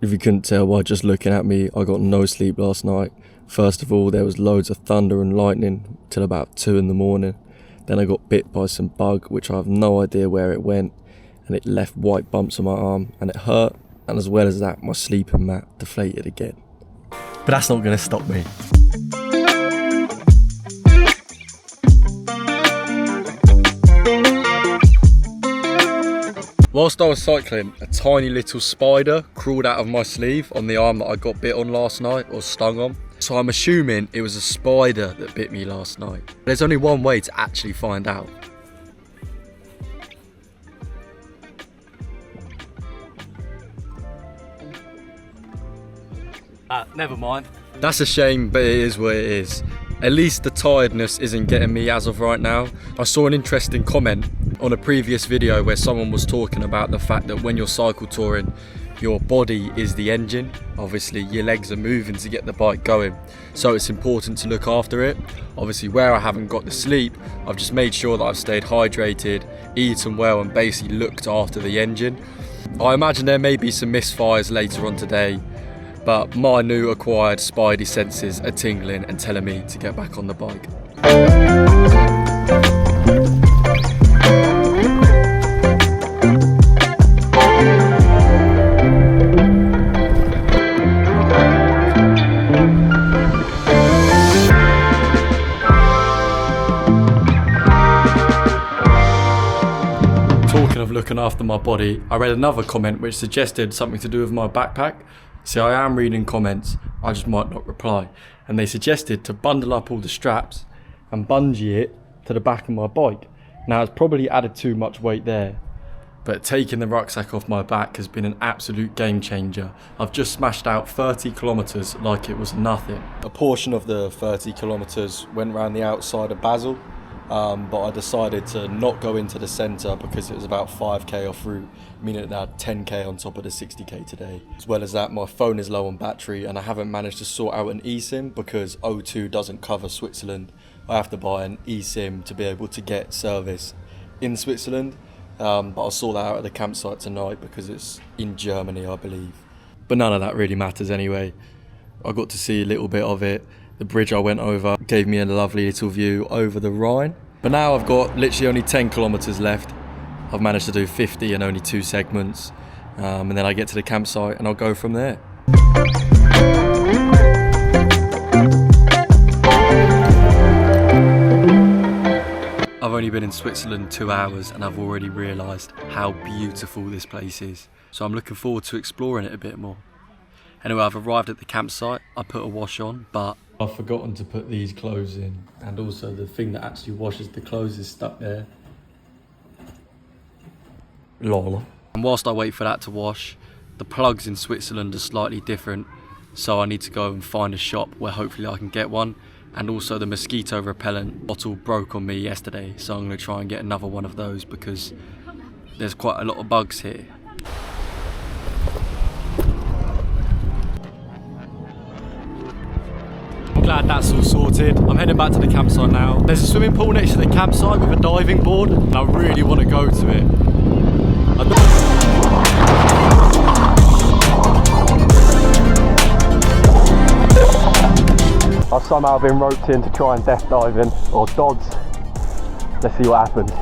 If you couldn't tell by just looking at me, I got no sleep last night. First of all, there was loads of thunder and lightning till about 2 in the morning. Then I got bit by some bug, which I have no idea where it went, and it left white bumps on my arm, and it hurt. And as well as that, my sleeping mat deflated again. But that's not going to stop me. Whilst I was cycling, a tiny little spider crawled out of my sleeve on the arm that I got bit on last night, or stung on. So I'm assuming it was a spider that bit me last night. There's only one way to actually find out. Never mind. That's a shame, but it is what it is. At least the tiredness isn't getting me as of right now. I saw an interesting comment on a previous video where someone was talking about the fact that when you're cycle touring, your body is the engine. Obviously your legs are moving to get the bike going, so it's important to look after it. Obviously where I haven't got the sleep, I've just made sure that I've stayed hydrated, eaten well, and basically looked after the engine. I imagine there may be some misfires later on today, but my new acquired spidey senses are tingling and telling me to get back on the bike. Talking of looking after my body, I read another comment which suggested something to do with my backpack. See, I am reading comments, I just might not reply. And they suggested to bundle up all the straps and bungee it to the back of my bike. Now, it's probably added too much weight there, but taking the rucksack off my back has been an absolute game changer. I've just smashed out 30 kilometres like it was nothing. A portion of the 30 kilometres went around the outside of Basel, but I decided to not go into the centre because it was about 5k off route, meaning that I had 10k on top of the 60k today. As well as that, my phone is low on battery and I haven't managed to sort out an eSIM because O2 doesn't cover Switzerland. I have to buy an eSIM to be able to get service in Switzerland, but I'll sort that out at the campsite tonight because it's in Germany, I believe. But none of that really matters anyway. I got to see a little bit of it. The bridge I went over gave me a lovely little view over the Rhine. But now I've got literally only 10 kilometres left. I've managed to do 50 in only 2 segments. And then I get to the campsite and I'll go from there. I've only been in Switzerland 2 hours and I've already realised how beautiful this place is. So I'm looking forward to exploring it a bit more. Anyway, I've arrived at the campsite. I put a wash on, but I've forgotten to put these clothes in, and also the thing that actually washes the clothes is stuck there. Lol. And whilst I wait for that to wash, the plugs in Switzerland are slightly different, so I need to go and find a shop where hopefully I can get one. And also the mosquito repellent bottle broke on me yesterday, so I'm going to try and get another one of those because there's quite a lot of bugs here. Glad that's all sorted. I'm heading back to the campsite now. There's a swimming pool next to the campsite with a diving board and I really want to go to it. I've somehow been roped in to try and death diving, or dodge. Let's see what happens.